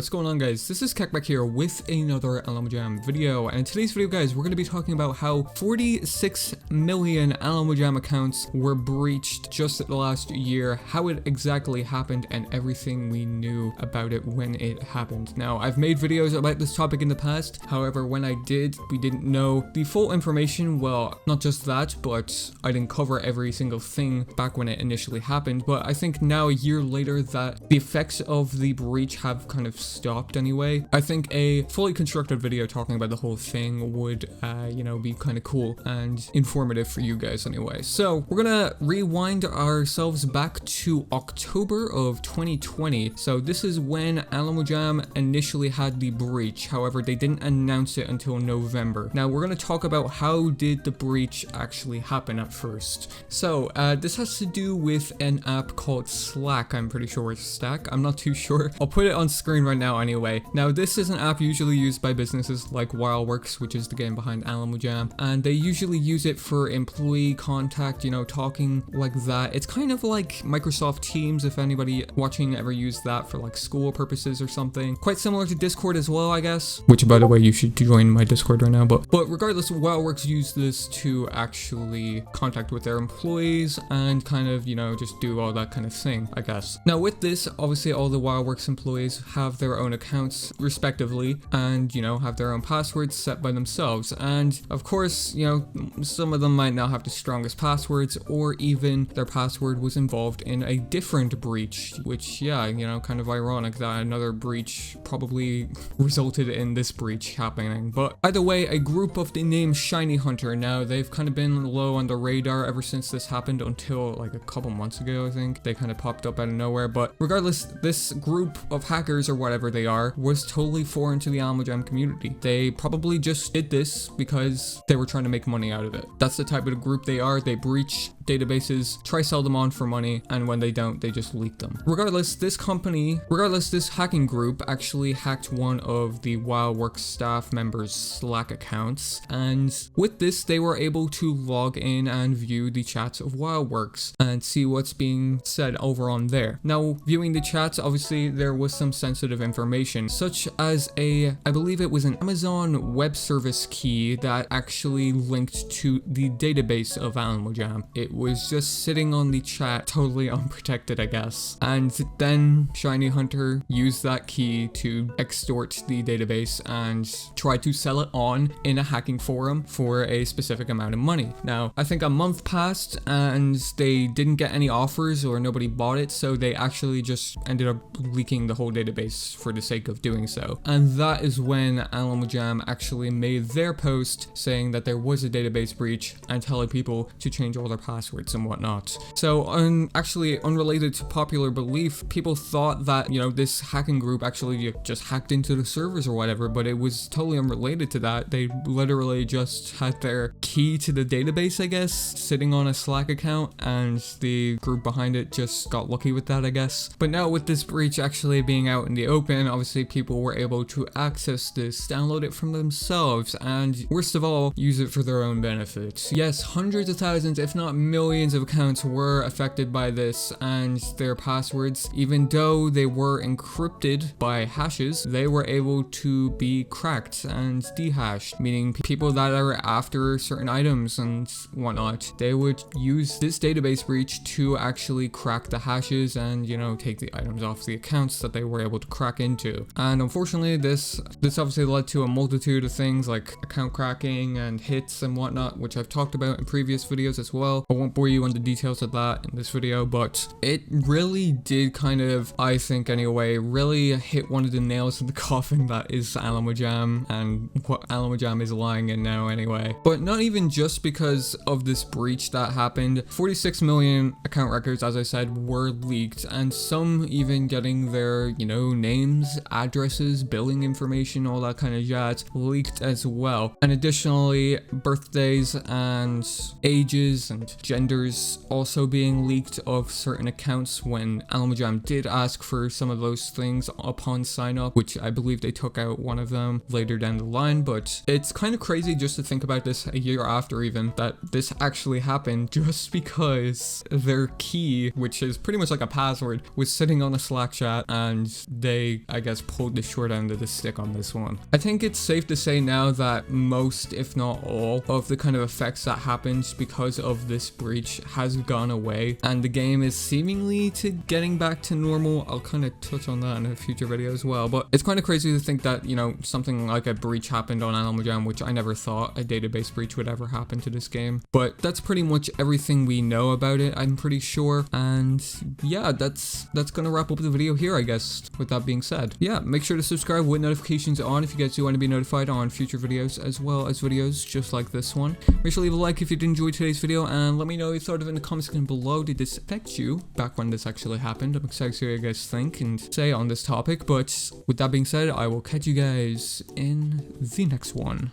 what's going on, guys? This is Kek back here with another Alamo Jam video, and in today's video, guys, we're going to be talking about how 46 million Alamo Jam accounts were breached just the last year, how it exactly happened, and everything we knew about it when it happened. Now, I've made videos about this topic in the past, however, when I did, we didn't know the full information. Well, not just that, but I didn't cover every single thing back when it initially happened, but I think now, a year later, that the effects of the breach have kind of stopped anyway. I think a fully constructed video talking about the whole thing would, be kind of cool and informative for you guys anyway. So we're gonna rewind ourselves back to October of 2020. So this is when Alamo Jam initially had the breach. However, they didn't announce it until November. Now we're gonna talk about how did the breach actually happen at first. So this has to do with an app called Slack. I'm pretty sure it's Stack. I'm not too sure. I'll put it on screen right now anyway. Now this is an app usually used by businesses like WildWorks, which is the game behind Alamo Jam, and they usually use it for employee contact, talking like that. It's kind of like Microsoft Teams, if anybody watching ever used that for like school purposes or something. Quite similar to Discord as well, I guess, which by the way, you should join my Discord right now. But regardless, WildWorks use this to actually contact with their employees and kind of, just do all that kind of thing, I guess. Now with this, obviously all the WildWorks employees have their own accounts respectively and, have their own passwords set by themselves. And of course, some of them might not have the strongest passwords, or even their password was involved in a different breach, which, kind of ironic that another breach probably resulted in this breach happening. But either way, a group of the name Shiny Hunter, now they've kind of been low on the radar ever since this happened until like a couple months ago, I think. They kind of popped up out of nowhere, but regardless, this group of hackers or whatever they are was totally foreign to the Alamo Jam community. They probably just did this because they were trying to make money out of it. That's the type of group they are. They breach databases, try sell them on for money, and when they don't, they just leak them. Regardless, this hacking group actually hacked one of the WildWorks staff members' Slack accounts, and with this, they were able to log in and view the chats of WildWorks and see what's being said over on there. Now, viewing the chats, obviously, there was some sensitive information, such as I believe it was an Amazon Web Service key that actually linked to the database of Alamo Jam. It was just sitting on the chat, totally unprotected, I guess. And then Shiny Hunter used that key to extort the database and try to sell it on in a hacking forum for a specific amount of money. Now, I think a month passed and they didn't get any offers or nobody bought it, so they actually just ended up leaking the whole database for the sake of doing so. And that is when Alamo Jam actually made their post saying that there was a database breach and telling people to change all their passwords and whatnot. So actually unrelated to popular belief, people thought that, this hacking group actually just hacked into the servers or whatever, but it was totally unrelated to that. They literally just had their key to the database, I guess, sitting on a Slack account, and the group behind it just got lucky with that, I guess. But now with this breach actually being out in the open, obviously people were able to access this, download it from themselves, and worst of all, use it for their own benefit. Yes, hundreds of thousands, if not millions of accounts were affected by this, and their passwords, even though they were encrypted by hashes, they were able to be cracked and dehashed, meaning people that are after certain items and whatnot, they would use this database breach to actually crack the hashes and, take the items off the accounts that they were able to crack into. And unfortunately, this obviously led to a multitude of things like account cracking and hits and whatnot, which I've talked about in previous videos as well. I won't bore you on the details of that in this video, but it really did kind of, I think anyway, really hit one of the nails in the coffin that is Alamo Jam and what Alamo Jam is lying in now anyway. But not even just because of this breach that happened. 46 million account records, as I said, were leaked, and some even getting their, names, addresses, billing information, all that kind of jazz leaked as well. And additionally, birthdays and ages and genders also being leaked of certain accounts when Alamo Jam did ask for some of those things upon sign up, which I believe they took out one of them later down the line. But it's kind of crazy just to think about this a year after even, that this actually happened just because their key, which is pretty much like a password, was sitting on a Slack chat and they they, I guess, pulled the short end of the stick on this one. I think it's safe to say now that most, if not all, of the kind of effects that happened because of this breach has gone away, and the game is seemingly getting back to normal. I'll kind of touch on that in a future video as well, but it's kind of crazy to think that, you know, something like a breach happened on Animal Jam, which I never thought a database breach would ever happen to this game. But that's pretty much everything we know about it, I'm pretty sure. And yeah, that's gonna wrap up the video here, I guess. With that being said, yeah, make sure to subscribe with notifications on if you guys do want to be notified on future videos, as well as videos just like this one. Make sure to leave a like if you did enjoy today's video, and let me know what you thought of it in the comments section below. Did this affect you back when this actually happened? I'm excited to see what you guys think and say on this topic. But with that being said, I will catch you guys in the next one.